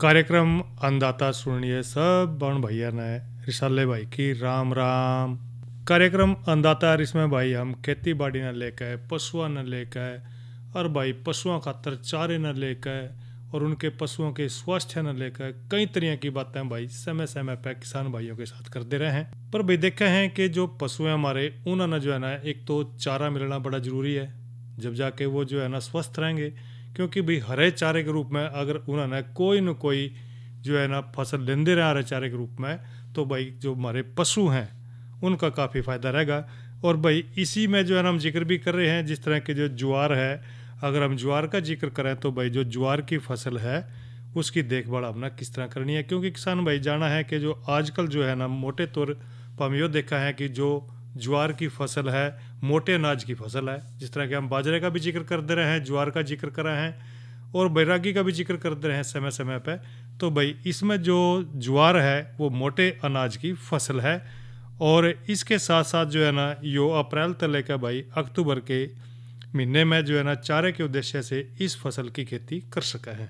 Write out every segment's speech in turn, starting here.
कार्यक्रम अन्नदाता सुनिए सब बन भैया ने रिसाले भाई की राम राम। कार्यक्रम अन्नदाता इसमें भाई हम खेती बाड़ी न लेकर पशुओं न लेकर और भाई पशुओं खातर चारे न लेकर और उनके पशुओं के स्वास्थ्य न लेकर कई तरह की बातें भाई समय समय पर किसान भाइयों के साथ करते रहे हैं। पर भाई देखे हैं कि जो पशु हैं हमारे उन्होंने जो है ना एक तो चारा मिलना बड़ा जरूरी है, जब जाके वो जो है ना स्वस्थ रहेंगे। क्योंकि भाई हरे चारे के रूप में अगर उन्होंने कोई न कोई जो है ना फसल लेंदे रहे हरे चारे के रूप में, तो भाई जो हमारे पशु हैं उनका काफ़ी फ़ायदा रहेगा। और भाई इसी में जो है ना हम जिक्र भी कर रहे हैं, जिस तरह के जो ज्वार है, अगर हम ज्वार का जिक्र करें तो भाई जो ज्वार की फसल है उसकी देखभाल हमने किस तरह करनी है। क्योंकि किसान भाई जाना है कि जो आजकल जो है ना मोटे तौर पर हम ये देखा है कि जो ज्वार की फसल है मोटे अनाज की फसल है। जिस तरह के हम बाजरे का भी जिक्र कर दे रहे हैं, ज्वार का जिक्र कर रहे हैं और बैरागी का भी जिक्र कर दे रहे हैं समय समय पे। तो भाई इसमें जो ज्वार है वो मोटे अनाज की फसल है और इसके साथ साथ जो है ना यो अप्रैल से लेकर भाई अक्टूबर के महीने में जो है ना चारे के उद्देश्य से इस फसल की खेती कर सका है।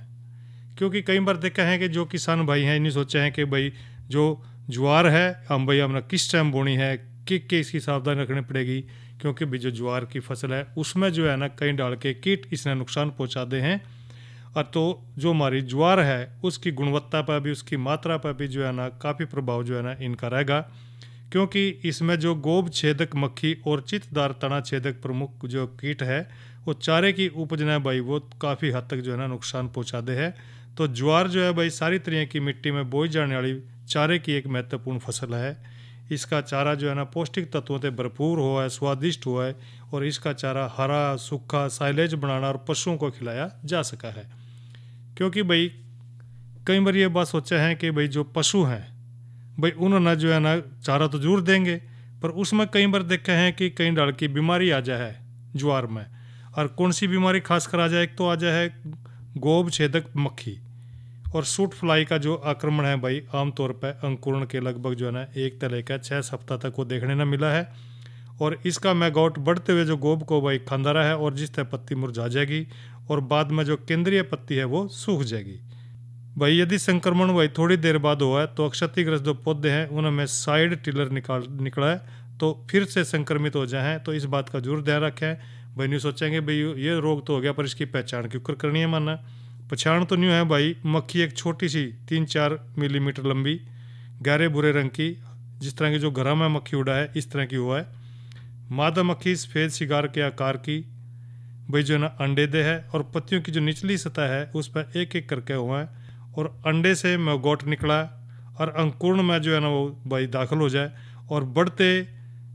क्योंकि कई बार देखा है कि जो किसान भाई हैं इन्हें सोचे हैं कि भाई जो ज्वार है हम भाई हमने किस टाइम बोनी है, कि इसकी सावधानी रखनी पड़ेगी। क्योंकि भी जो ज्वार की फसल है उसमें जो है ना कई डाल के कीट इसने नुकसान पहुंचा दे हैं। और तो जो हमारी ज्वार है उसकी गुणवत्ता पर भी उसकी मात्रा पर भी जो है ना काफ़ी प्रभाव जो है ना इनका रहेगा। क्योंकि इसमें जो गोब छेदक मक्खी और चितदार तना छेदक प्रमुख जो कीट है वो चारे की उपज ने भाई वो काफ़ी हद तक जो है ना नुकसान पहुंचा दे है। तो ज्वार जो है भाई सारी तरह की मिट्टी में बोई जाने वाली चारे की एक महत्वपूर्ण फसल है। इसका चारा जो है ना पौष्टिक तत्वों से भरपूर हुआ है, स्वादिष्ट हुआ है और इसका चारा हरा सूखा साइलेज बनाना और पशुओं को खिलाया जा सका है। क्योंकि भाई कई बार ये बात सोचा है कि भाई जो पशु हैं भाई उन्होंने जो है ना चारा तो जरूर देंगे, पर उसमें कई बार देखा है कि कई डाल की बीमारी आ जाए ज्वार में। और कौन सी बीमारी खासकर आ जाए, एक तो आ जाए गोब छेदक मक्खी और सूट फ्लाई का जो आक्रमण है भाई आमतौर पर अंकुरण के लगभग जो है ना 1 से लेकर 6 सप्ताह तक वो देखने न मिला है। और इसका मैगॉट बढ़ते हुए जो गोब को भाई खांदा रहा है और जिससे पत्ती मुरझा जाएगी और बाद में जो केंद्रीय पत्ती है वो सूख जाएगी। भाई यदि संक्रमण भाई थोड़ी देर बाद हुआ है तो क्षतिग्रस्त जो पौधे हैं उनमें साइड टिलर निकला है तो फिर से संक्रमित हो जाए हैं। तो इस बात का जरूर ध्यान रखें। भाई नहीं सोचेंगे भाई ये रोग तो हो गया पर इसकी पहचान क्यों करनी है। माना पहचान तो नहीं है भाई, मक्खी एक छोटी सी 3-4 मिलीमीटर लंबी गहरे भूरे रंग की, जिस तरह की जो घरों में मक्खी उड़ा है इस तरह की हुआ है। मादा मक्खी सफ़ेद सिगार के आकार की भाई जो है ना अंडे दे है और पत्तियों की जो निचली सतह है उस पर एक एक करके हुआ है और अंडे से मैगॉट निकला और अंकुरण में जो है ना वो भाई दाखिल हो जाए और बढ़ते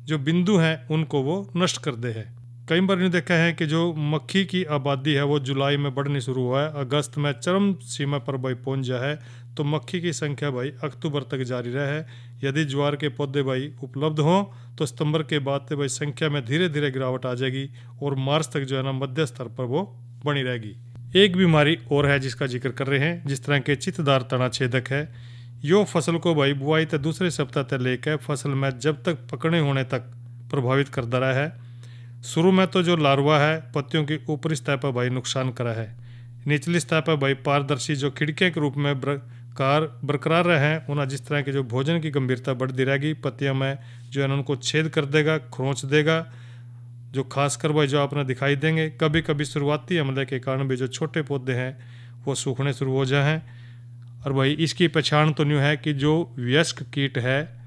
जो बिंदु हैं उनको वो नष्ट कर दे है। कई बार ने देखा है कि जो मक्खी की आबादी है वो जुलाई में बढ़नी शुरू हुआ है, अगस्त में चरम सीमा पर भाई पहुंच जाए तो मक्खी की संख्या भाई अक्टूबर तक जारी रहे। यदि ज्वार के पौधे भाई उपलब्ध हों तो सितंबर के बाद से भाई संख्या में धीरे धीरे गिरावट आ जाएगी और मार्च तक जो है ना मध्य स्तर पर वो बनी रहेगी। एक बीमारी और है जिसका जिक्र कर रहे हैं, जिस तरह के चितदार तना छेदक है। यो फसल को भाई बुआई तक दूसरे सप्ताह तक लेकर फसल में जब तक पकड़े होने तक प्रभावित करता रहा है। शुरू में तो जो लार्वा है पत्तियों की ऊपरी सतह पर भाई नुकसान करा है, निचली सतह पर भाई पारदर्शी जो खिड़कियाँ के रूप में बरकरार रहे हैं उन्हें जिस तरह के जो भोजन की गंभीरता बढ़ती रहेगी पत्तियों में जो है उनको छेद कर देगा, खरोंच देगा, जो खासकर भाई जो आपने दिखाई देंगे। कभी कभी शुरुआती हमले के कारण भी जो छोटे पौधे हैं वो सूखने शुरू हो जाए हैं। और भाई इसकी पहचान तो न्यू है कि जो वयस्क कीट है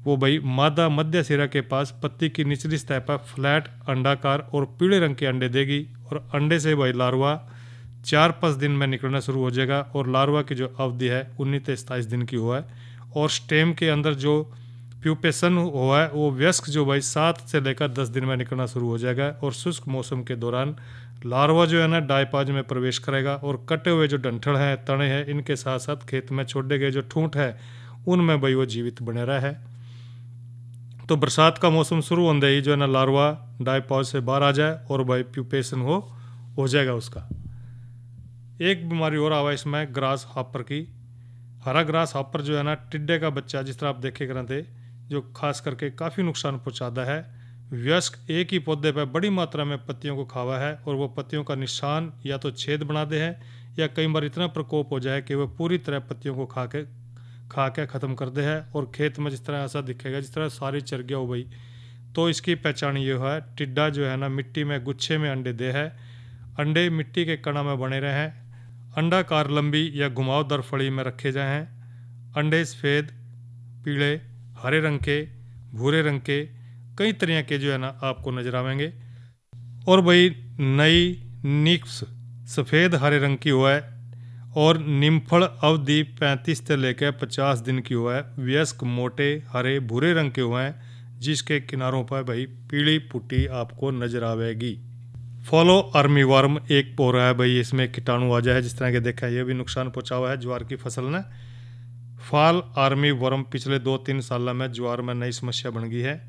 वो भाई मादा मध्य सिरा के पास पत्ती की निचली सतह पर फ्लैट अंडाकार और पीले रंग के अंडे देगी और अंडे से भाई लार्वा 4-5 दिन में निकलना शुरू हो जाएगा और लार्वा की जो अवधि है 19 से 27 दिन की हुआ है। और स्टेम के अंदर जो प्यूपेशन हुआ है वो वयस्क जो भाई 7 से लेकर 10 दिन में निकलना शुरू हो जाएगा और शुष्क मौसम के दौरान लार्वा जो है ना डायपाज में प्रवेश करेगा और कटे हुए जो डंठल हैं तने हैं इनके साथ साथ खेत में छोड़े गए जो ठूंठ है उनमें भाई वो जीवित बने रहा है। तो बरसात का मौसम शुरू होने ही जो है ना लार्वा डायपाज से बाहर आ जाए और भाई प्यूपेशन हो जाएगा उसका। एक बीमारी और आवा इसमें ग्रास हॉपर की। हरा ग्रास हॉपर जो है ना टिड्डे का बच्चा जिस तरह आप देखे करते जो खास करके काफ़ी नुकसान पहुंचाता है। वयस्क एक ही पौधे पर बड़ी मात्रा में पत्तियों को खावा है और वो पत्तियों का निशान या तो छेद बना दे है या कई बार इतना प्रकोप हो जाए कि वह पूरी तरह पत्तियों को खा के ख़त्म कर दे है और खेत में जिस तरह ऐसा दिखेगा जिस तरह सारी चर गया हो भाई। तो इसकी पहचान ये है, टिड्डा जो है ना मिट्टी में गुच्छे में अंडे दे है, अंडे मिट्टी के कणा में बने रहे हैं, अंडाकार लंबी या घुमावदार फड़ी में रखे जाए हैं। अंडे सफ़ेद, पीले, हरे रंग के, भूरे रंग के, कई तरह के जो है ना आपको नजर आवेंगे। और भाई नई निक्स सफ़ेद हरे रंग की हुआ है और निम्फल अवधि 35 से लेकर 50 दिन की हुआ है। वयस्क मोटे हरे भूरे रंग के हुए हैं जिसके किनारों पर भाई पीली पुट्टी आपको नजर आवेगी। फॉलो आर्मी वर्म एक पोरा है भाई, इसमें कीटाणु आ जाए जिस तरह के देखा है, ये भी नुकसान पहुंचा हुआ है ज्वार की फसल ने। फॉल आर्मी वर्म पिछले 2-3 साल में ज्वार में नई समस्या बन गई है।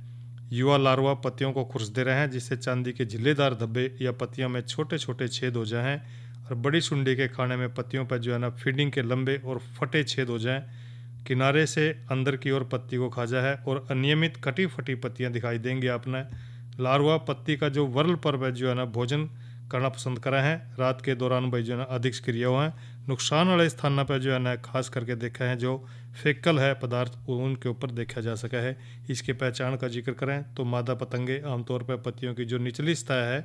युवा लार्वा पत्तियों को खुरस दे रहे हैं जिससे चांदी के झिल्लेदार धब्बे या पत्तियों में छोटे छोटे छेद हो जाएं और बड़ी सुंडी के खाने में पत्तियों पर जो है ना फीडिंग के लंबे और फटे छेद हो जाएं। किनारे से अंदर की ओर पत्ती को खा जाए और अनियमित कटी फटी पत्तियां दिखाई देंगी आपने। लार्वा पत्ती का जो वर्ल पर जो है ना भोजन करना पसंद करा है, रात के दौरान भाई जो है ना अधिक सक्रिय हुआ है। नुकसान वाले स्थानों पर जो है ना खास करके देखा है जो फेकल है पदार्थ उनके ऊपर देखा जा सका है। इसके पहचान का जिक्र करें तो मादा पतंगे आमतौर पर पत्तियों की जो निचली सतह है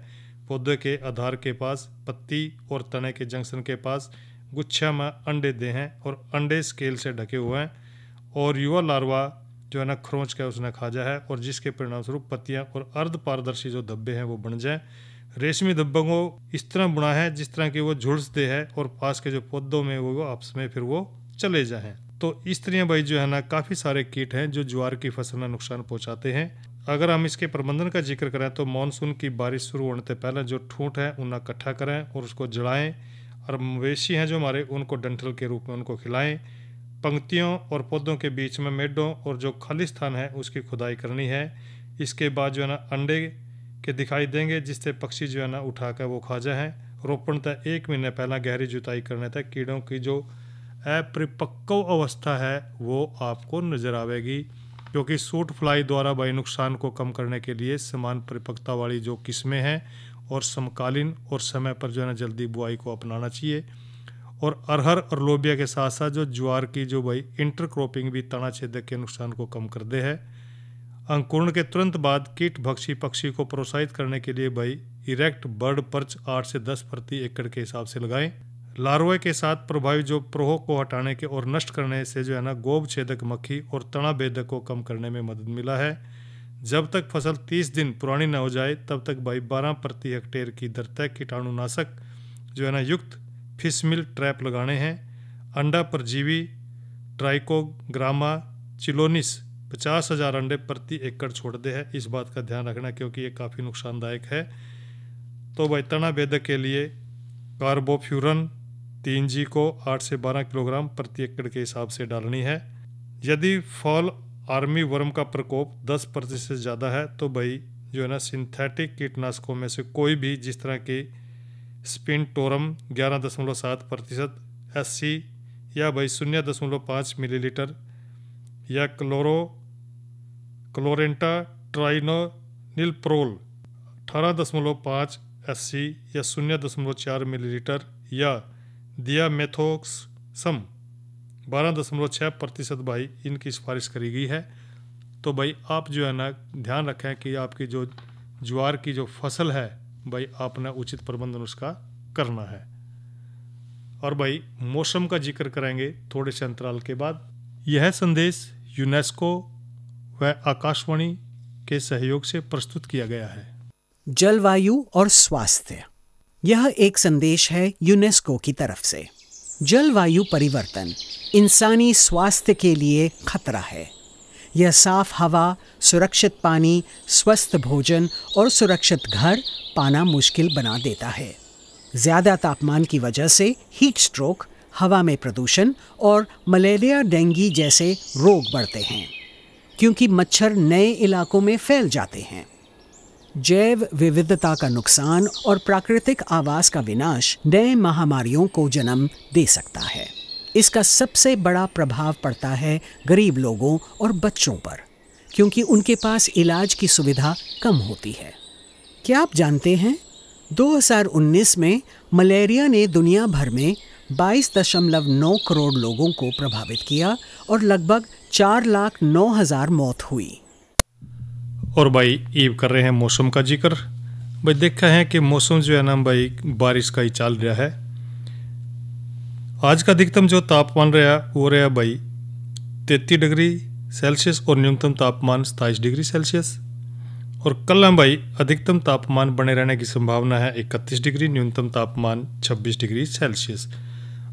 पौधे के आधार के पास पत्ती और तने के जंक्शन के पास गुच्छा में अंडे दे हैं और अंडे स्केल से ढके हुए हैं और युवा लार्वा जो है ना खरोंच का उसने खा जाए है और जिसके परिणाम स्वरूप पत्तियाँ और अर्ध पारदर्शी जो धब्बे हैं वो बन जाए। रेशमी धब्बों को इस तरह बुना है जिस तरह की वो झुलसते हैं और पास के जो पौधों में वो आपस में फिर वो चले जाएं। तो इस तरह भाई जो है ना काफ़ी सारे कीट हैं जो ज्वार की फसल में नुकसान पहुंचाते हैं। अगर हम इसके प्रबंधन का जिक्र करें तो मानसून की बारिश शुरू होने से पहले जो ठूंठ है उन्हें इकट्ठा करें और उसको जलाएं और मवेशी हैं जो हमारे उनको डंठल के रूप में उनको खिलाएं। पंक्तियों और पौधों के बीच में मेडों और जो खाली स्थान है उसकी खुदाई करनी है। इसके बाद जो है ना अंडे के दिखाई देंगे जिससे पक्षी जो है ना उठाकर वो खा जाए। रोपण तक 1 महीने पहला गहरी जुताई करने तक कीड़ों की जो अपरिपक्व अवस्था है वो आपको नजर आवेगी, क्योंकि सूट फ्लाई द्वारा भाई नुकसान को कम करने के लिए समान परिपक्वता वाली जो किस्में हैं और समकालीन और समय पर जो है ना जल्दी बुआई को अपनाना चाहिए। और अरहर और लोबिया के साथ साथ जो ज्वार की जो भाई इंटरक्रॉपिंग भी तना छेदक के नुकसान को कम कर दे है। अंकुरण के तुरंत बाद कीट भक्षी पक्षी को प्रोत्साहित करने के लिए भाई इरेक्ट बर्ड पर्च 8 से 10 प्रति एकड़ के हिसाब से लगाएं। लार्वे के साथ प्रभावी जो प्रोह को हटाने के और नष्ट करने से जो है ना गोब छेदक मक्खी और तना बेधक को कम करने में मदद मिला है। जब तक फसल 30 दिन पुरानी न हो जाए तब तक भाई 12 प्रति हेक्टेयर की दर तक कीटाणुनाशक जो है ना युक्त फिश मिल ट्रैप लगाने हैं। अंडा परजीवी ट्राइकोग्रामा चिलोनिस 50,000 अंडे प्रति एकड़ छोड़ दे है। इस बात का ध्यान रखना क्योंकि ये काफ़ी नुकसानदायक है। तो भाई तना बेधक के लिए कार्बोफ्यूरन 3G को 8 से 12 किलोग्राम प्रति एकड़ के हिसाब से डालनी है। यदि फॉल आर्मी वर्म का प्रकोप 10% से ज़्यादा है तो भाई जो है ना सिंथेटिक कीटनाशकों में से कोई भी जिस तरह की स्पिनटोरम 11.7% SC या भाई 0.5 मिलीलीटर या क्लोरेंटा ट्राइनोनिलप्रोल 18.5 SC या 0.4 मिलीलीटर या दियामेथोक्सम 12.6% भाई इनकी सिफारिश करी गई है। तो भाई आप जो है ना ध्यान रखें कि आपकी जो ज्वार की जो फसल है भाई आपने उचित प्रबंधन उसका करना है। और भाई मौसम का जिक्र करेंगे थोड़े से अंतराल के बाद। यह संदेश यूनेस्को व आकाशवाणी के सहयोग से प्रस्तुत किया गया है। जलवायु और स्वास्थ्य, यह एक संदेश है यूनेस्को की तरफ से। जलवायु परिवर्तन इंसानी स्वास्थ्य के लिए खतरा है। यह साफ हवा, सुरक्षित पानी, स्वस्थ भोजन और सुरक्षित घर पाना मुश्किल बना देता है। ज़्यादा तापमान की वजह से हीट स्ट्रोक, हवा में प्रदूषण और मलेरिया डेंगू जैसे रोग बढ़ते हैं क्योंकि मच्छर नए इलाकों में फैल जाते हैं। जैव विविधता का नुकसान और प्राकृतिक आवास का विनाश नए महामारियों को जन्म दे सकता है। इसका सबसे बड़ा प्रभाव पड़ता है गरीब लोगों और बच्चों पर, क्योंकि उनके पास इलाज की सुविधा कम होती है। क्या आप जानते हैं 2019 में मलेरिया ने दुनिया भर में 22.9 करोड़ लोगों को प्रभावित किया और लगभग 4,09,000 मौत हुई। और भाई ईब कर रहे हैं मौसम का जिक्र। भाई देखा है कि मौसम जो है ना भाई बारिश का ही चल रहा है। आज का अधिकतम जो तापमान रहा वो रहा भाई 33 डिग्री सेल्सियस और न्यूनतम तापमान 27 डिग्री सेल्सियस। और कल हम भाई अधिकतम तापमान बने रहने की संभावना है 31 डिग्री, न्यूनतम तापमान 26 डिग्री सेल्सियस।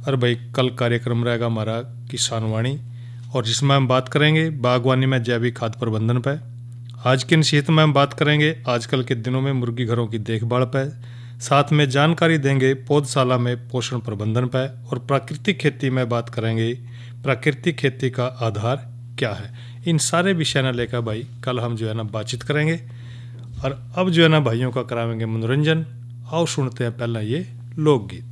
और भाई कल कार्यक्रम रहेगा हमारा किसान वाणी, और जिसमें हम बात करेंगे बागवानी में जैविक खाद प्रबंधन पर। आज की नसीहत में हम बात करेंगे आजकल के दिनों में मुर्गी घरों की देखभाल पर। साथ में जानकारी देंगे पौधशाला में पोषण प्रबंधन पर। और प्राकृतिक खेती में बात करेंगे प्राकृतिक खेती का आधार क्या है। इन सारे विषय न लेकर भाई कल हम जो है ना बातचीत करेंगे। और अब जो है ना भाइयों का कराएंगे मनोरंजन। आओ सुनते हैं पहला ये लोकगीत।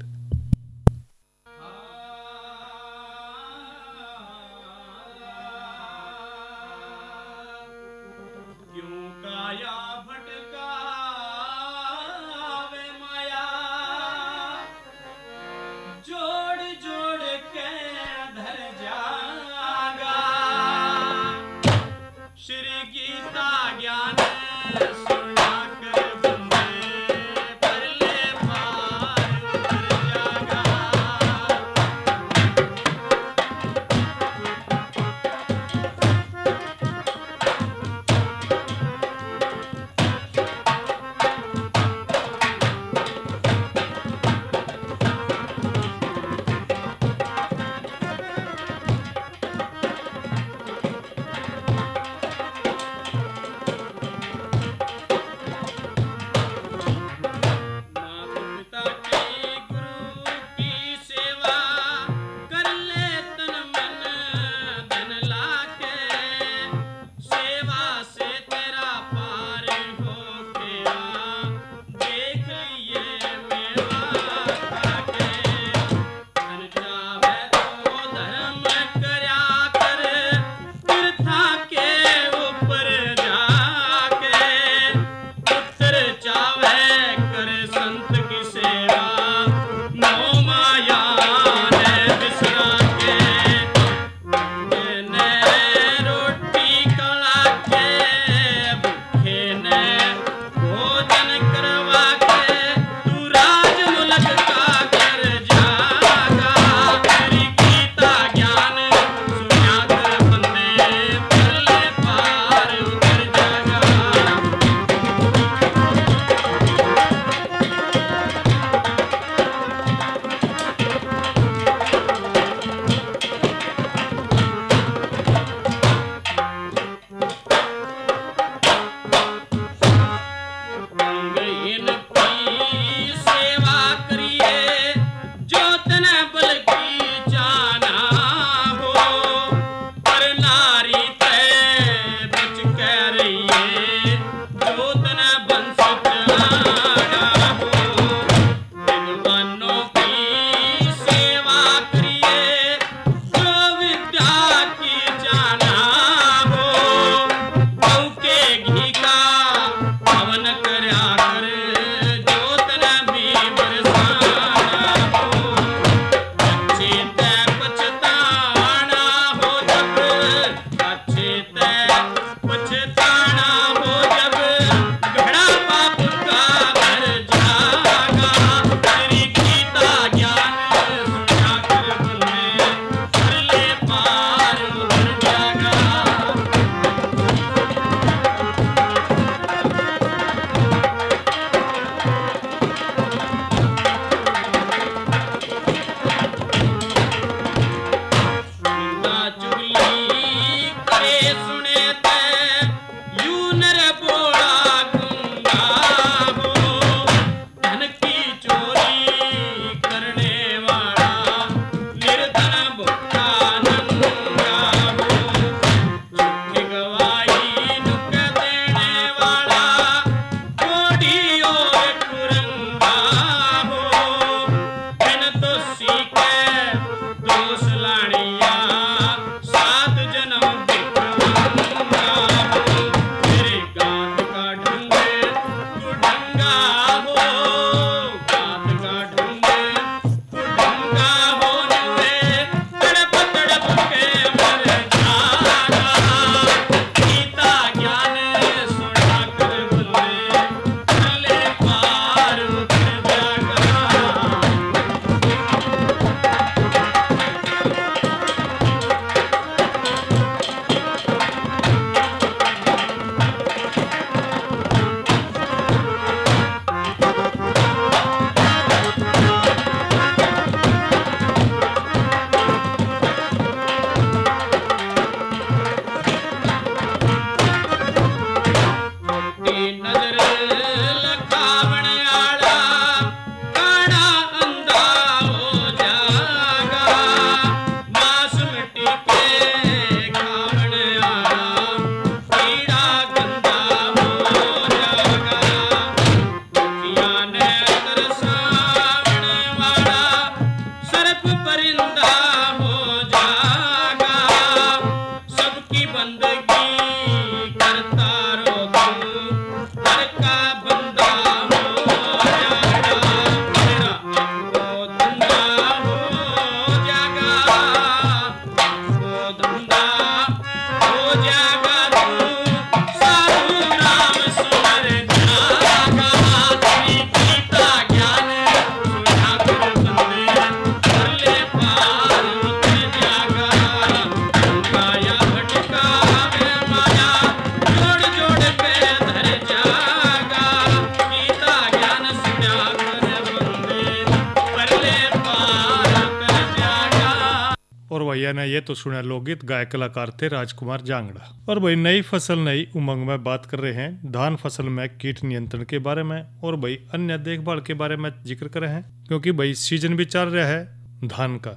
भैया ने ये तो सुना लोकगीत, गाय कलाकार थे राजकुमार जांगड़ा। और भाई नई फसल नई उमंग में बात कर रहे हैं धान फसल में कीट नियंत्रण के बारे में और भाई अन्य देखभाल के बारे में जिक्र कर रहे हैं, क्योंकि भाई सीजन भी चल रहा है धान का।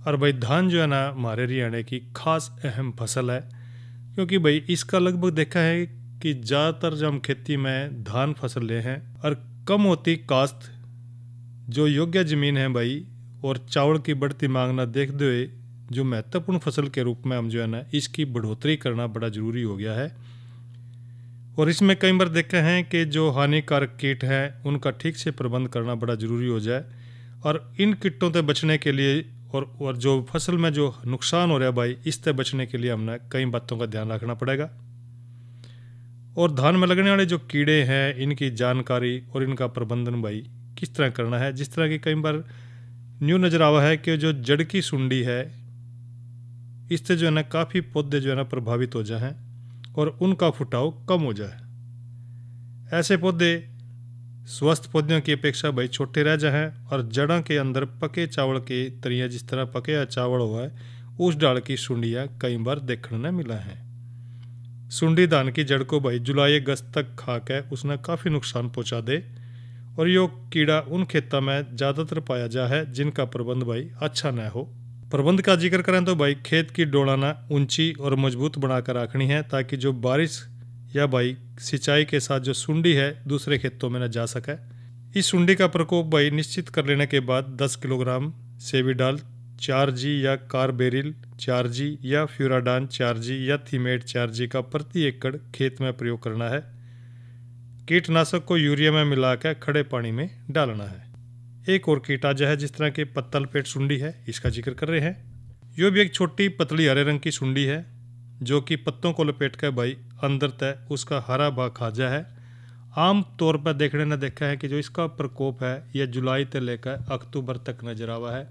और भाई धान जो है ना हमारे हरियाणा की खास अहम फसल है, क्योंकि भाई इसका लगभग देखा है कि ज़्यादातर जब हम खेती में धान फसल ले हैं और कम होती काश्त जो योग्य ज़मीन है भाई और चावल की बढ़ती मांग ना देखते हुए जो महत्वपूर्ण फसल के रूप में हम जो है ना इसकी बढ़ोतरी करना बड़ा ज़रूरी हो गया है। और इसमें कई बार देखे हैं कि जो हानिकारक कीट हैं उनका ठीक से प्रबंध करना बड़ा ज़रूरी हो जाए, और इन कीटों से बचने के लिए और जो फसल में जो नुकसान हो रहा है भाई इससे बचने के लिए हमने कई बातों का ध्यान रखना पड़ेगा। और धान में लगने वाले जो कीड़े हैं इनकी जानकारी और इनका प्रबंधन भाई किस तरह करना है, जिस तरह की कई बार न्यू नजर आवा है कि जो जड़ की सुंडी है इससे जो है ना काफ़ी पौधे जो है ना प्रभावित हो जाए और उनका फुटाव कम हो जाए। ऐसे पौधे स्वस्थ पौधों की अपेक्षा भाई छोटे रह जाएं और जड़ों के अंदर पके चावल के तरिया जिस तरह पके चावल हुआ है उस डाल की सुंडियाँ कई बार देखने मिला है। सुंडी धान की जड़ को भाई जुलाई अगस्त तक खा के उसने काफ़ी नुकसान पहुंचा दे, और यो कीड़ा उन खेतों में ज़्यादातर पाया जा है जिनका प्रबंध भाई अच्छा न हो। प्रबंध का जिक्र करें तो भाई खेत की डोलाना ऊंची और मजबूत बनाकर रखनी है ताकि जो बारिश या भाई सिंचाई के साथ जो सुंडी है दूसरे खेतों में न जा सके। इस सुंडी का प्रकोप भाई निश्चित कर लेने के बाद 10 किलोग्राम सेविडाल 4G या कार्बेरिल 4G या फ्यूराडान 4G या थीमेट 4G का प्रति एकड़ खेत में प्रयोग करना है। कीटनाशक को यूरिया में मिलाकर खड़े पानी में डालना है। एक और कीट आजा है जिस तरह के पत्तल पेट सुंडी है, इसका जिक्र कर रहे हैं। यो भी एक छोटी पतली हरे रंग की सुंडी है जो कि पत्तों को लपेट कर भाई अंदर तय उसका हरा भाग खा जा है। आम तौर पर देखने ने देखा है कि जो इसका प्रकोप है यह जुलाई से लेकर अक्टूबर तक नजर आवा है,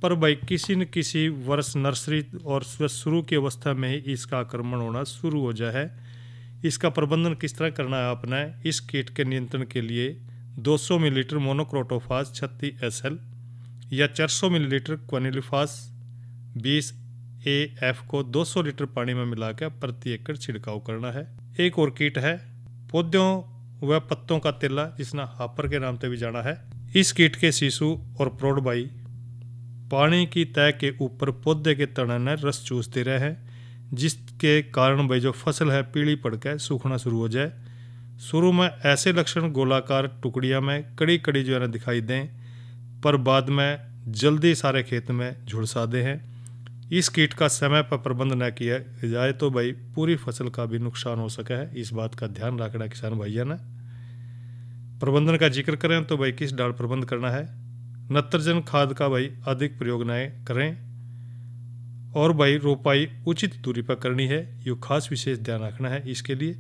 पर भाई किसी न किसी वर्ष नर्सरी और शुरू की अवस्था में ही इसका आक्रमण होना शुरू हो जाए है। इसका प्रबंधन किस तरह करना है आपने? इस कीट के नियंत्रण के लिए 200 मिलीलीटर मोनोक्रोटोफास 36 SL या 400 मिलीलीटर क्विनिलफास 20 AF को 200 लीटर पानी में मिलाकर प्रति एकड़ छिड़काव करना है। एक और कीट है पौधों व पत्तों का तेला, जिसना हापर के नाम से भी जाना है। इस कीट के शिशु और प्रौढ़ भाई पानी की तह के ऊपर पौधे के तने में रस चूसते रहे हैं, जिसके कारण भाई जो फसल है पीली पड़कर सूखना शुरू हो जाए। शुरू में ऐसे लक्षण गोलाकार टुकड़ियां में कड़ी कड़ी जो है ना दिखाई दें, पर बाद में जल्दी सारे खेत में झुलसा दे हैं। इस कीट का समय पर प्रबंध न किया जाए तो भाई पूरी फसल का भी नुकसान हो सका है। इस बात का ध्यान रखना किसान भैया ने। प्रबंधन का जिक्र करें तो भाई किस डाल प्रबंध करना है? नत्रजन खाद का भाई अधिक प्रयोग न करें, और भाई रोपाई उचित दूरी पर करनी है, यो खास विशेष ध्यान रखना है। इसके लिए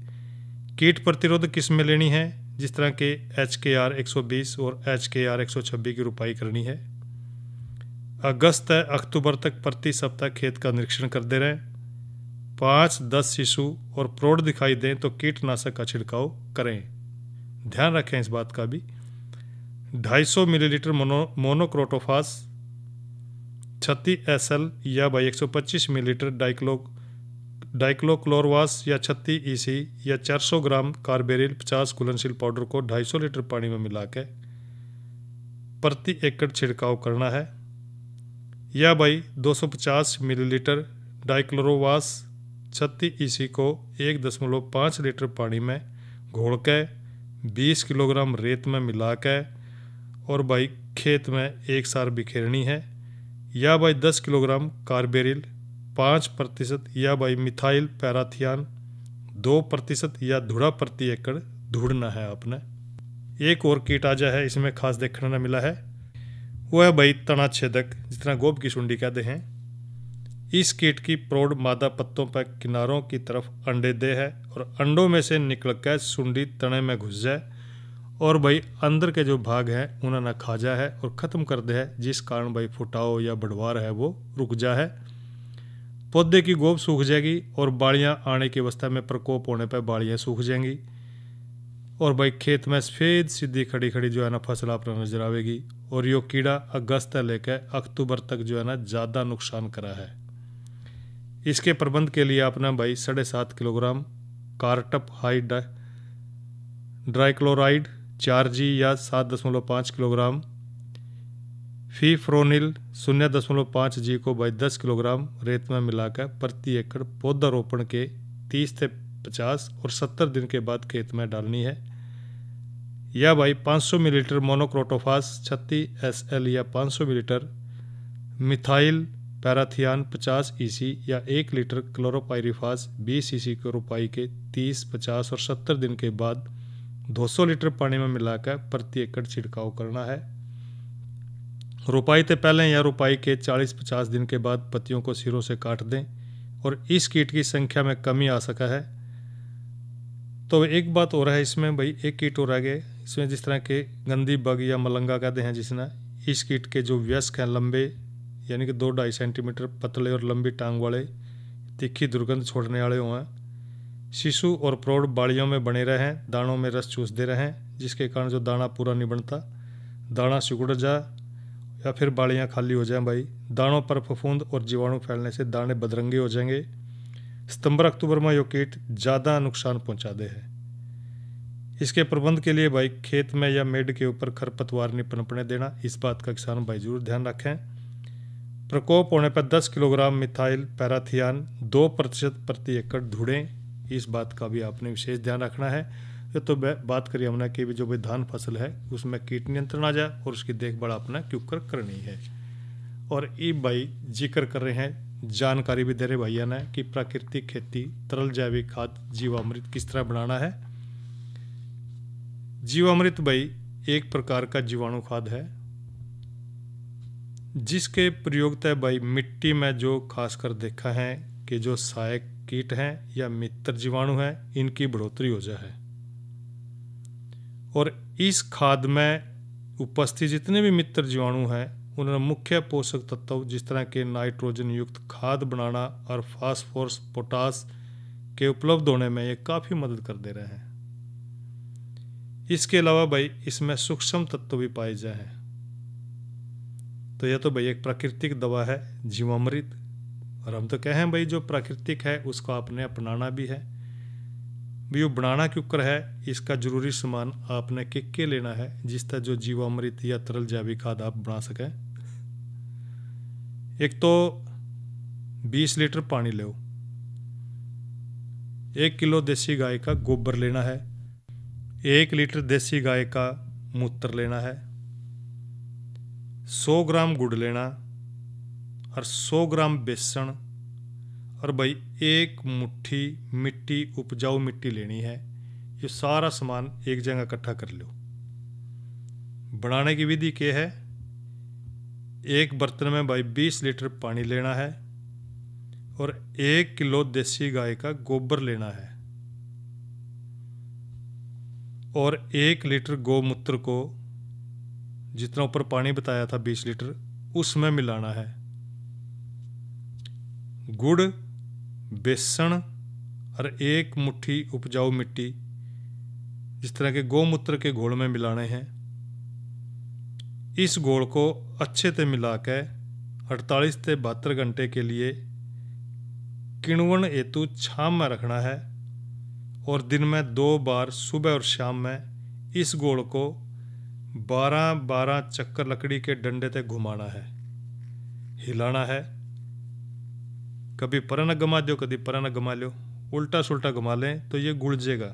कीट प्रतिरोधक किस्में लेनी है, जिस तरह के HKR 120 और HKR 126 की रोपाई करनी है। अगस्त अक्टूबर तक प्रति सप्ताह खेत का निरीक्षण करते रहें। 5-10 शिशु और प्रौढ़ दिखाई दें तो कीटनाशक का छिड़काव करें। ध्यान रखें इस बात का भी। 250 मिलीलीटर मोनोक्रोटोफास 36 SL या भाई 125 मिलीलीटर डाइक्लोक्लोरवास या 36 EC या 400 ग्राम कार्बेरिल 50 घुलनशील पाउडर को 250 लीटर पानी में मिलाकर प्रति एकड़ छिड़काव करना है। या भाई 250 मिलीलीटर डाइक्लोरोवास 36 EC को 1.5 लीटर पानी में घोलकर 20 किलोग्राम रेत में मिलाकर और भाई खेत में एक सार बिखेरनी है। या भाई 10 किलोग्राम कार्बेरिल 5% या भाई मिथाइल पैराथियान 2% या धुड़ा प्रति एकड़ ढूंढना है आपने। एक और कीट आजा है इसमें खास देखने न मिला है, वो है भाई तना छेदक, जिस तरह गोब की सुंडी कहते हैं। इस कीट की प्रौढ़ मादा पत्तों पर किनारों की तरफ अंडे दे है और अंडों में से निकलकर सुंडी तने में घुस जाए और भाई अंदर के जो भाग हैं उन्हें न खा जा है और ख़त्म कर दे है, जिस कारण भाई फुटाव या बढ़वार है वो रुक जा है। पौधे की गोब सूख जाएगी और बालियाँ आने की अवस्था में प्रकोप होने पर बालियाँ सूख जाएंगी और भाई खेत में सफ़ेद सीधी खड़ी खड़ी जो है ना फसल आप नजर आवेगी। और यो कीड़ा अगस्त से लेकर अक्टूबर तक जो है ना ज़्यादा नुकसान करा है। इसके प्रबंध के लिए आपने भाई 7.5 किलोग्राम कार्टप हाई ड्राइक्लोराइड 4G या 7.5 किलोग्राम फीफ्रोनिल 0.5G को भाई 10 किलोग्राम रेत में मिलाकर प्रति एकड़ पौधारोपण के 30 से 50 और 70 दिन के बाद खेत में डालनी है। या भाई 500 मिलीलीटर मोनोक्रोटोफास 36 SL या 500 मिलीलीटर मिथाइल पैराथियान 50 EC या 1 लीटर क्लोरोपाइरिफास 20 EC को रोपाई के 30, 50 और 70 दिन के बाद 200 लीटर पानी में मिलाकर प्रति एकड़ छिड़काव करना है। रोपाई से पहले या रोपाई के 40-50 दिन के बाद पत्तियों को सिरों से काट दें और इस कीट की संख्या में कमी आ सका है। तो एक बात हो रहा है इसमें भाई, एक कीट हो रहा है इसमें जिस तरह के गंदी बग या मलंगा कहते हैं, जिसने इस कीट के जो वयस्क हैं लंबे यानी कि 2-2.5 सेंटीमीटर पतले और लंबी टांग वाले तीखी दुर्गंध छोड़ने वाले हुए हैं। शिशु और प्रौढ़ बाड़ियों में बने रहें, दानों में रस चूसते रहें, जिसके कारण जो दाना पूरा नहीं बनता, दाना सिकुड़ जाए या फिर बाड़ियाँ खाली हो जाएं भाई। दानों पर फफूंद और जीवाणु फैलने से दाने बदरंगे हो जाएंगे। सितंबर अक्टूबर में यो कीट ज़्यादा नुकसान पहुंचाते हैं। इसके प्रबंध के लिए भाई खेत में या मेड के ऊपर खरपतवार नहीं पनपने देना, इस बात का किसान भाई जरूर ध्यान रखें। प्रकोप होने पर 10 किलोग्राम मिथाइल पैराथियान 2% प्रति एकड़ ढूंढें, इस बात का भी आपने विशेष ध्यान रखना है। तो बात करिए हमने कि जो भी धान फसल है उसमें कीट नियंत्रण आ जाए और उसकी देखभाल आपने क्यों करनी है। और ये भाई जिक्र कर रहे हैं, जानकारी भी दे रहे भैया ने कि प्राकृतिक खेती तरल जैविक खाद जीवामृत किस तरह बनाना है। जीवामृत भाई एक प्रकार का जीवाणु खाद है जिसके प्रयोग तय भाई मिट्टी में जो खासकर देखा है कि जो सहायक कीट हैं या मित्र जीवाणु हैं इनकी बढ़ोतरी हो जाए। और इस खाद में उपस्थित जितने भी मित्र जीवाणु हैं उन्हें मुख्य पोषक तत्व जिस तरह के नाइट्रोजन युक्त खाद बनाना और फास्फोरस पोटास के उपलब्ध होने में ये काफ़ी मदद कर दे रहे हैं। इसके अलावा भाई इसमें सूक्ष्म तत्व भी पाए जाए। तो यह तो भाई एक प्राकृतिक दवा है जीवामृत, और हम तो कहें भाई जो प्राकृतिक है उसको आपने अपनाना भी है। भी वो बनाना क्यों कर है, इसका जरूरी सामान आपने के लेना है जिस तरह जो जीवामृत या तरल जैविक खाद आप बना सकें। एक तो 20 लीटर पानी लो, 1 किलो देसी गाय का गोबर लेना है, 1 लीटर देसी गाय का मूत्र लेना है, 100 ग्राम गुड़ लेना और 100 ग्राम बेसन, और भाई 1 मुट्ठी मिट्टी उपजाऊ मिट्टी लेनी है। ये सारा सामान एक जगह इकट्ठा कर लो। बनाने की विधि क्या है, एक बर्तन में भाई 20 लीटर पानी लेना है और 1 किलो देसी गाय का गोबर लेना है और 1 लीटर गौमूत्र को जितना ऊपर पानी बताया था 20 लीटर उसमें मिलाना है। गुड़, बेसन और 1 मुट्ठी उपजाऊ मिट्टी जिस तरह के गौमूत्र के घोल में मिलाने हैं। इस घोल को अच्छे से मिलाकर 48 से 72 घंटे के लिए किण्वन हेतु छांव में रखना है और दिन में 2 बार सुबह और शाम में इस घोल को 12-12 चक्कर लकड़ी के डंडे तक घुमाना है, हिलाना है। कभी पर न घुमा दो, कभी पर न घुमा लो, उल्टा सुल्टा घुमा लें तो ये गुलजेगा।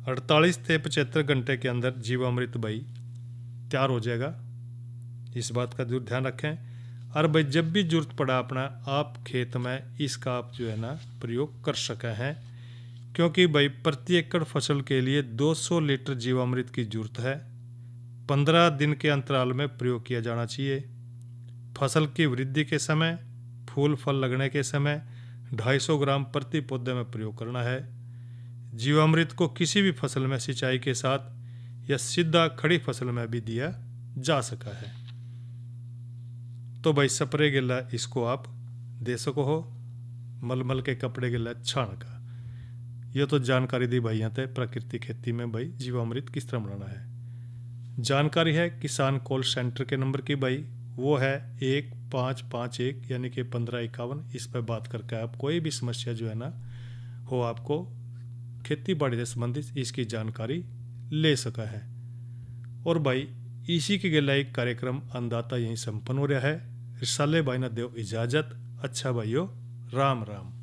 48 से 75 घंटे के अंदर जीवामृत भाई तैयार हो जाएगा, इस बात का जरूर ध्यान रखें। और भाई जब भी जरूरत पड़ा अपना आप खेत में इसका आप जो है ना प्रयोग कर सके हैं, क्योंकि भाई प्रति एकड़ फसल के लिए 200 लीटर जीवामृत की जरूरत है। 15 दिन के अंतराल में प्रयोग किया जाना चाहिए। फसल की वृद्धि के समय, फूल फल लगने के समय 250 ग्राम प्रति पौधे में प्रयोग करना है। जीवामृत को किसी भी फसल में सिंचाई के साथ या सीधा खड़ी फसल में भी दिया जा सका है। तो भाई स्प्रे गिला इसको आप दे सको हो, मलमल के कपड़े गिला छान का। ये तो जानकारी दी भाई यहाँ पे प्राकृतिक खेती में भाई जीवामृत किस तरह बनाना है। जानकारी है किसान कॉल सेंटर के नंबर की भाई, वो है 1551 यानी कि 1551। इस पर बात करके आप कोई भी समस्या जो है ना हो आपको खेती बाड़ी से संबंधित इसकी जानकारी ले सका है। और भाई इसी के गला एक कार्यक्रम अन्नदाता यहीं संपन्न हो रहा है। रिसाले भाई ने देव इजाजत। अच्छा भाइयों, राम राम।